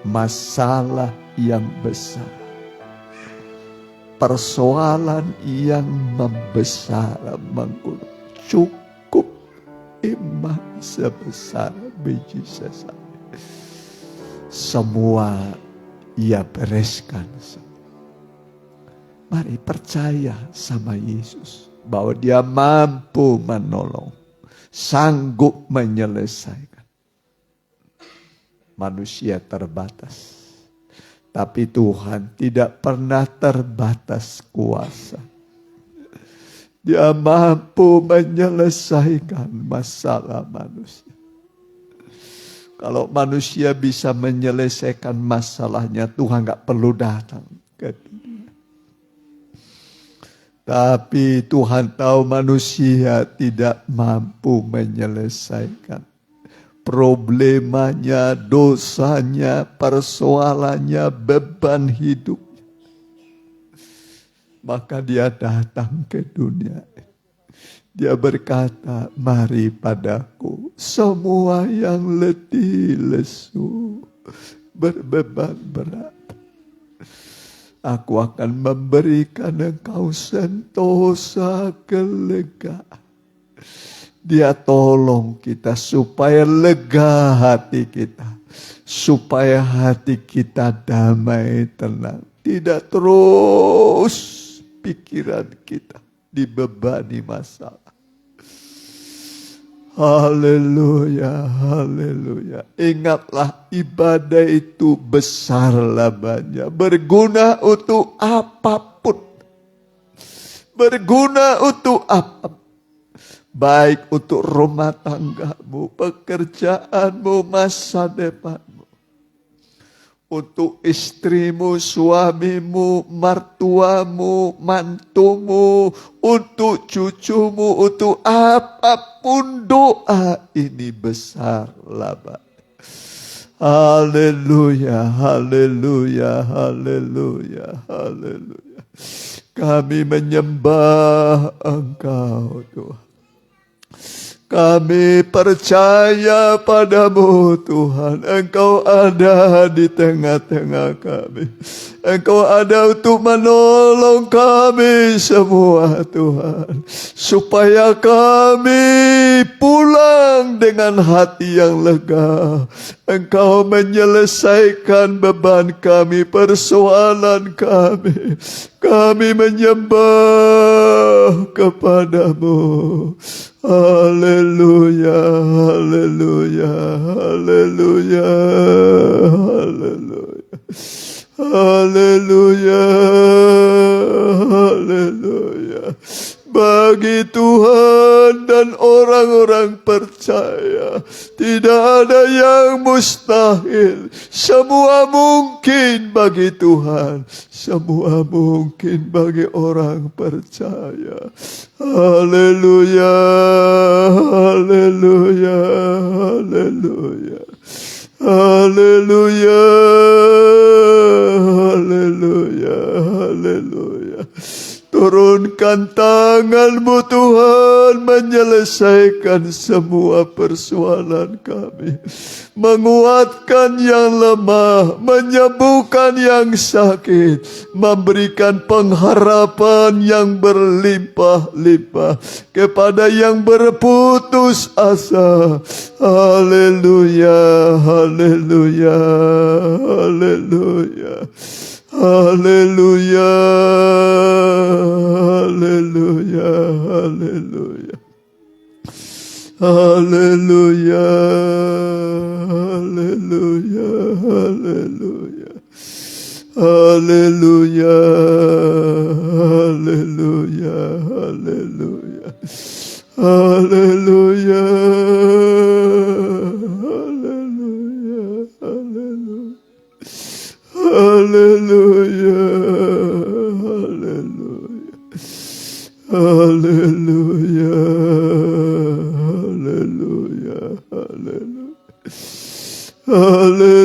masalah yang besar, persoalan yang membesar menggunung. Cukup iman sebesar biji sesawi. Semua Ia bereskan. Mari percaya sama Yesus bahwa Dia mampu menolong, sanggup menyelesaikan. Manusia terbatas, tapi Tuhan tidak pernah terbatas kuasa. Dia mampu menyelesaikan masalah manusia. Kalau manusia bisa menyelesaikan masalahnya, Tuhan gak perlu datang ke dunia. Tapi Tuhan tahu manusia tidak mampu menyelesaikan problemanya, dosanya, persoalannya, beban hidupnya. Maka Dia datang ke dunia. Dia berkata, mari padaku semua yang letih lesu, berbeban berat. Aku akan memberikan engkau sentosa kelegaan. Dia tolong kita supaya lega hati kita. Supaya hati kita damai, tenang. Tidak terus pikiran kita dibebani masalah. Haleluya, haleluya. Ingatlah ibadah itu besar labanya. Berguna untuk apapun. Berguna untuk apapun. Baik untuk rumah tanggamu, pekerjaanmu, masa depanmu. Untuk istrimu, suamimu, mertuamu, mantumu, untuk cucumu, untuk apapun doa ini besar laba. Haleluya, haleluya, haleluya, haleluya. Kami menyembah Engkau Tuhan. Kami percaya padamu Tuhan, Engkau ada di tengah-tengah kami. Engkau ada untuk menolong kami semua Tuhan. Supaya kami pulang dengan hati yang lega. Engkau menyelesaikan beban kami, persoalan kami. Kami menyembah kepadamu. Haleluya, haleluya, haleluya, haleluya. Haleluya, haleluya. Bagi Tuhan dan orang-orang percaya, tidak ada yang mustahil. Semua mungkin bagi Tuhan, semua mungkin bagi orang percaya. Haleluya, haleluya, haleluya. Haleluya, haleluya, haleluya. Turunkan tangan-Mu Tuhan, menyelesaikan semua persoalan kami. Menguatkan yang lemah, menyembuhkan yang sakit, memberikan pengharapan yang berlimpah-limpah kepada yang berputus asa. Haleluya, haleluya, haleluya. Haleluya, haleluya, haleluya. Haleluya, haleluya, haleluya. Haleluya, haleluya, haleluya. Haleluya, haleluya, haleluya. Haleluya, haleluya, haleluya, haleluya, haleluya, haleluya, haleluya, haleluya,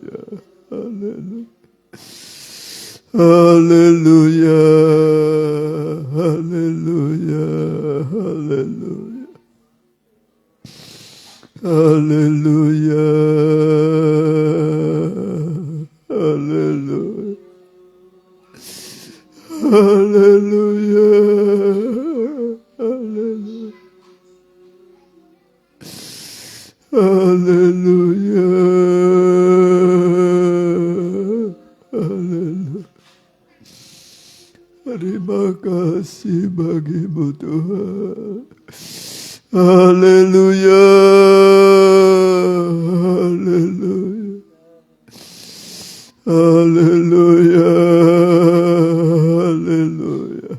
haleluya, haleluya. Haleluya, haleluya, haleluya. Haleluya, haleluya. Haleluya, haleluya. Haleluya, haleluya. Terima kasih bagimu Tuhan. Haleluya, haleluya, haleluya, haleluya.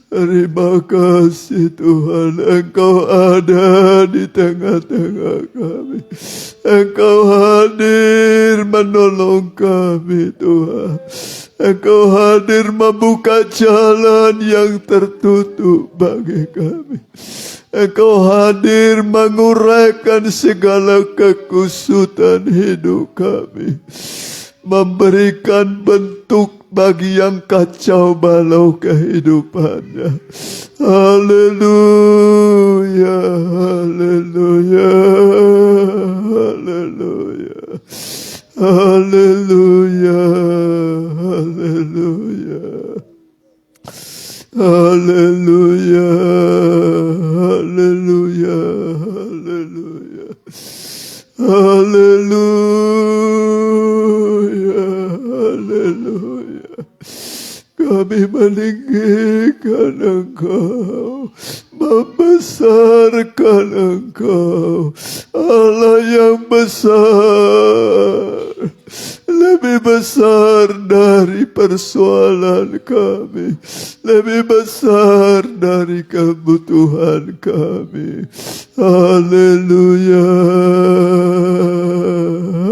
Terima kasih Tuhan, Engkau ada di tengah-tengah kami. Engkau hadir menolong kami Tuhan. Engkau hadir membuka jalan yang tertutup bagi kami. Engkau hadir menguraikan segala kekusutan hidup kami. Memberikan bentuk bagi yang kacau balau kehidupannya. Haleluya, haleluya, haleluya. Haleluya, haleluya. Haleluya, haleluya, haleluya. Haleluya, haleluya. Kami meninggikan Engkau, membesarkan Engkau, Allah yang besar, lebih besar dari persoalan kami, lebih besar dari kebutuhan kami. Haleluya,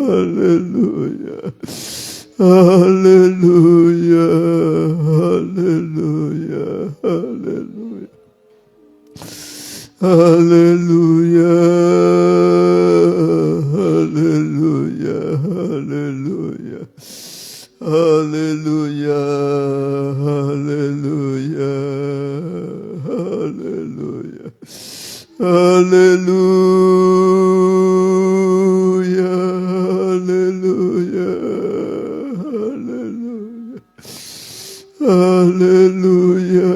haleluya, haleluya, haleluya, haleluya. Haleluya, Haleluya, haleluya, haleluya, haleluya, haleluya, haleluya, haleluya,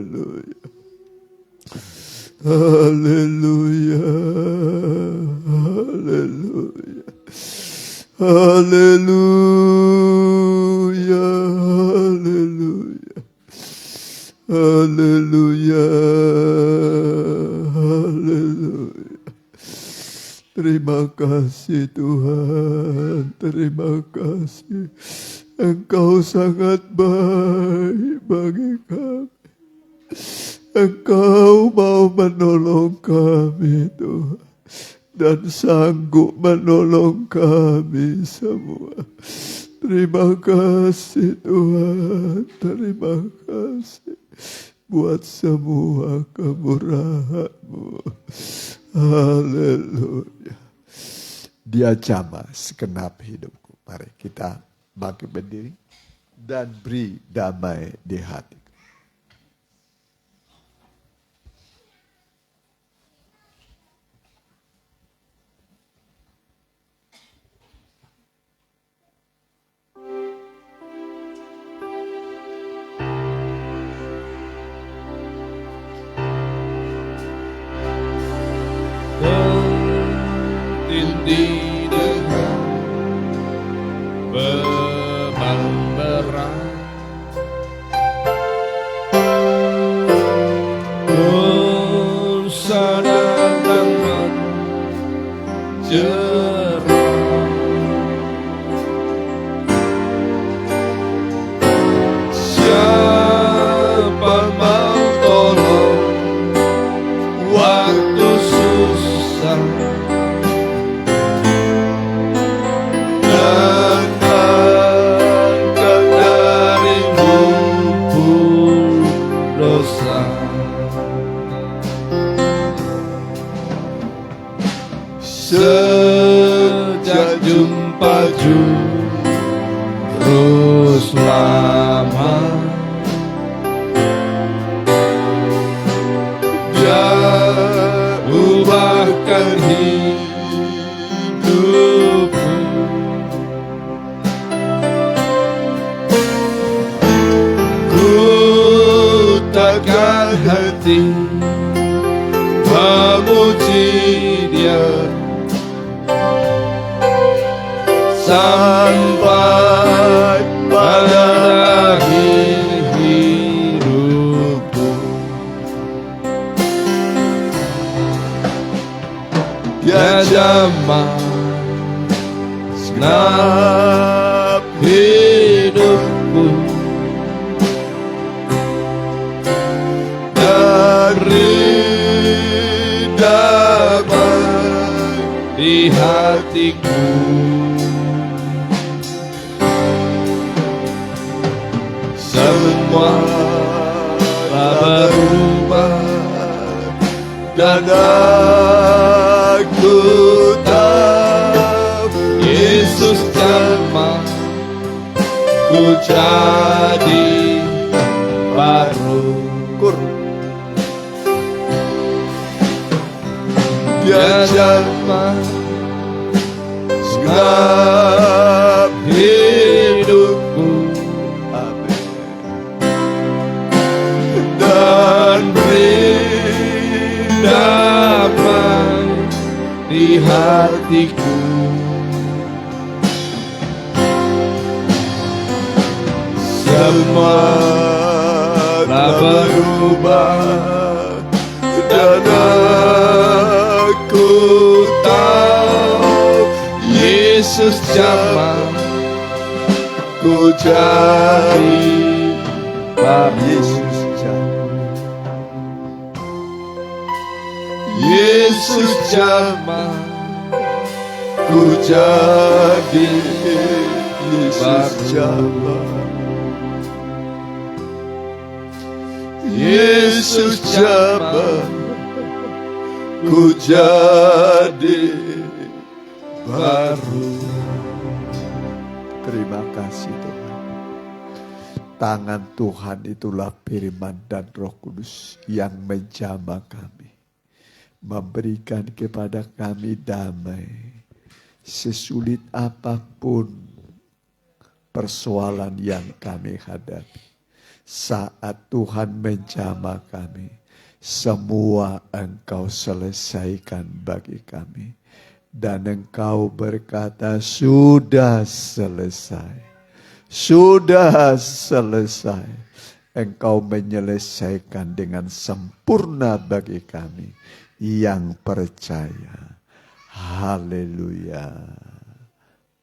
haleluya, haleluya, haleluya. Haleluya, haleluya, haleluya, haleluya. Terima kasih Tuhan, terima kasih. Engkau sangat baik bagi kami. Engkau mau menolong kami Tuhan. Dan sanggup menolong kami semua. Terima kasih Tuhan, terima kasih buat semua kemurahan-Mu. Haleluya. Dia jamah segenap hidupku. Mari kita bangkit berdiri dan beri damai di hati. Bertindih dengan beban berat, dosa datang menjerat. Siapa mau tolong waktu susah? Sejak jumpa juru selamat, Dia ubahkan hidupku. Ku takkan henti memuji Dia sampai pada akhir hidupku. Dia jamah segenap hidupku dari damai di hatiku. Semua telah berubah dan aku tahu Yesus jamah ku jadi baru. Dia jamah segenap hidupku dan beri damai di hatiku. Semua telah berubah dan aku tahu Yesus jamah ku jadi baru. Yesus jamah ku jadi baru. Yesus jamah ku jadi baru. terima kasih Tuhan. Tangan Tuhan itulah firman dan Roh Kudus yang menjamah kami. Memberikan kepada kami damai. Sesulit apapun persoalan yang kami hadapi. Saat Tuhan menjamah kami, semua Engkau selesaikan bagi kami. Dan Engkau berkata, sudah selesai. Sudah selesai. Engkau menyelesaikan dengan sempurna bagi kami yang percaya. Haleluya.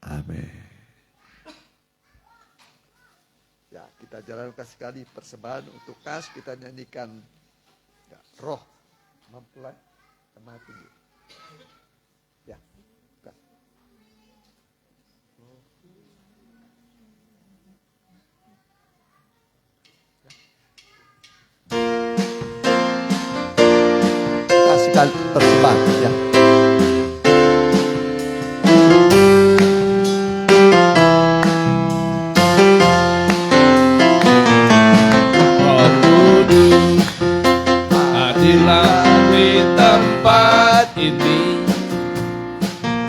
Amin. Ya, kita jalankan sekali persembahan untuk kas. Kita nyanyikan ya, roh mempelai sama tinggi. Ya, bukan. Kita sekali persembahan ya.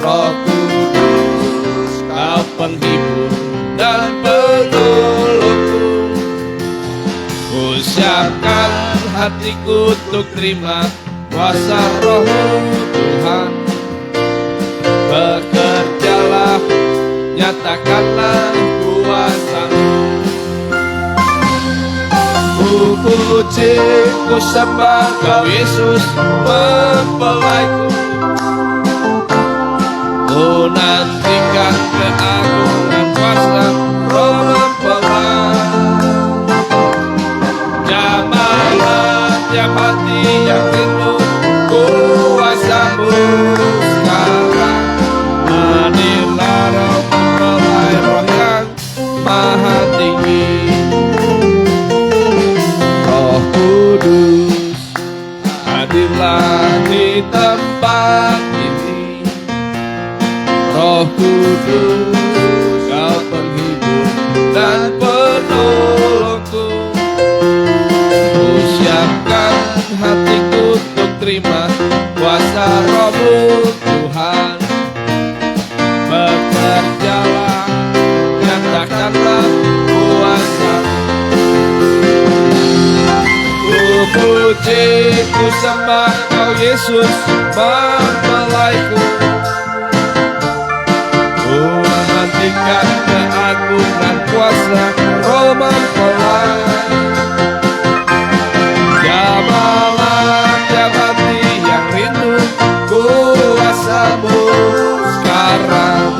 Roh Kudus, Kau penghibur dan penolongku. Ku siapkan hatiku untuk terima kuasa Roh-Mu Tuhan. Bekerjalah, nyatakanlah kuasa-Mu. Ku puji, ku sembah Kau Yesus, mempelaiku. Ku nantikan keagungan kuasa Roh mempelai. Jamahlah tiap hati yang rindu kuasa-Mu sekarang. Hadirlah Roh mempelai, Roh yang maha tinggi. Roh Kudus, hadirlah di tempat ini. Roh Kudus, Kau penghibur dan penolongku. Ku siapkan hatiku untuk terima kuasa Roh-Mu Tuhan. Bekerjalah, nyatakanlah kuasa-Mu. Ku puji, ku sembah Kau Yesus, mempelaiku. Nantikan keagungan kuasa Roh mempelai. Jamahlah tiap hati yang rindu kuasa-Mu sekarang.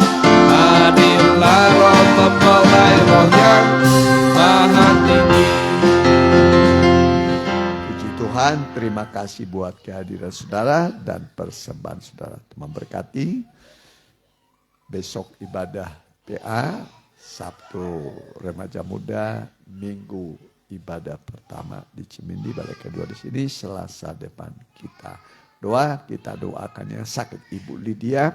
Hadirlah Roh mempelai, Roh yang maha tinggi. Puji Tuhan, terima kasih buat kehadiran saudara dan persembahan saudara. Tuhan berkati. Besok ibadah PA, Sabtu remaja muda, Minggu ibadah pertama di Cimindi, balai kedua di sini, Selasa depan kita doakan yang sakit, Ibu Lydia,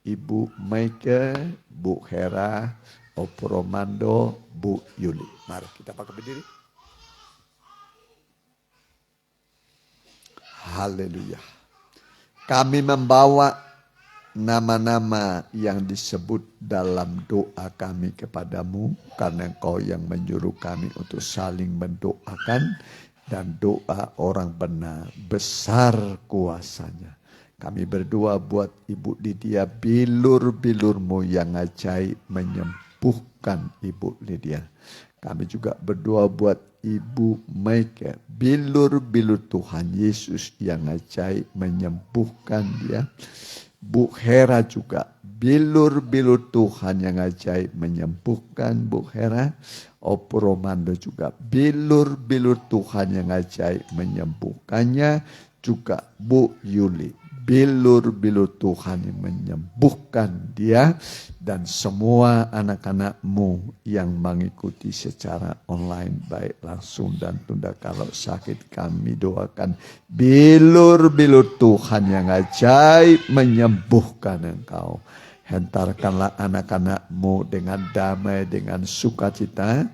Ibu Maike, Bu Hera, Opo Romando, Bu Yuli. Mari kita pakai berdiri. Haleluya. Kami membawa nama-nama yang disebut dalam doa kami kepadamu, karena Engkau yang menyuruh kami untuk saling mendoakan, dan doa orang benar besar kuasanya. Kami berdoa buat Ibu Lydia, bilur-bilur-Mu yang ajaib menyembuhkan Ibu Lydia. Kami juga berdoa buat Ibu Maike, bilur-bilur Tuhan Yesus yang ajaib menyembuhkan dia. Bu Hera juga, bilur-bilur Tuhan yang ajaib menyembuhkan Bu Hera. Opo Romando juga, bilur-bilur Tuhan yang ajaib menyembuhkannya. Juga Bu Yuli, bilur-bilur Tuhan yang menyembuhkan dia. Dan semua anak-anak-Mu yang mengikuti secara online, baik langsung dan tunda. Kalau sakit kami doakan, bilur-bilur Tuhan yang ajaib menyembuhkan engkau. Hentarkanlah anak-anak-Mu dengan damai, dengan sukacita.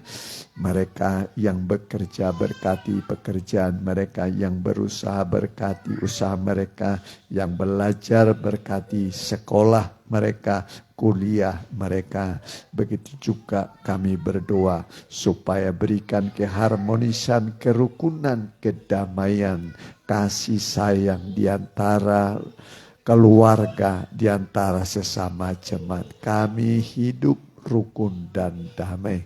Mereka yang bekerja berkati pekerjaan mereka, yang berusaha berkati usaha mereka, yang belajar berkati sekolah mereka, kuliah mereka. Begitu juga kami berdoa supaya berikan keharmonisan, kerukunan, kedamaian, kasih sayang di antara keluarga, di antara sesama jemaat. Kami hidup rukun dan damai.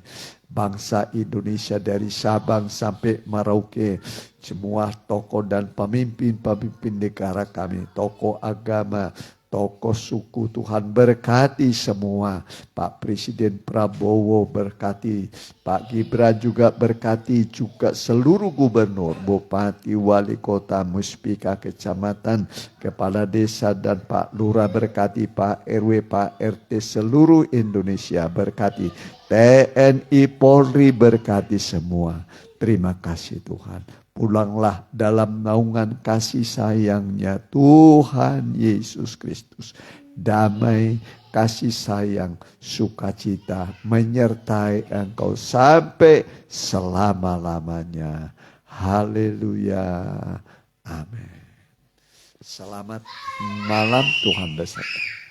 Bangsa Indonesia dari Sabang sampai Merauke, semua tokoh dan pemimpin-pemimpin negara kami, tokoh agama, tokoh suku, Tuhan berkati semua. Pak Presiden Prabowo berkati, Pak Gibran juga berkati, juga seluruh gubernur, bupati, wali kota, muspika kecamatan, kepala desa dan Pak Lurah berkati, Pak RW, Pak RT seluruh Indonesia berkati. TNI Polri berkati semua. Terima kasih Tuhan. Pulanglah dalam naungan kasih sayang-Nya Tuhan Yesus Kristus. Damai, kasih sayang, sukacita menyertai engkau sampai selama-lamanya. Haleluya. Amin. Selamat malam, Tuhan beserta.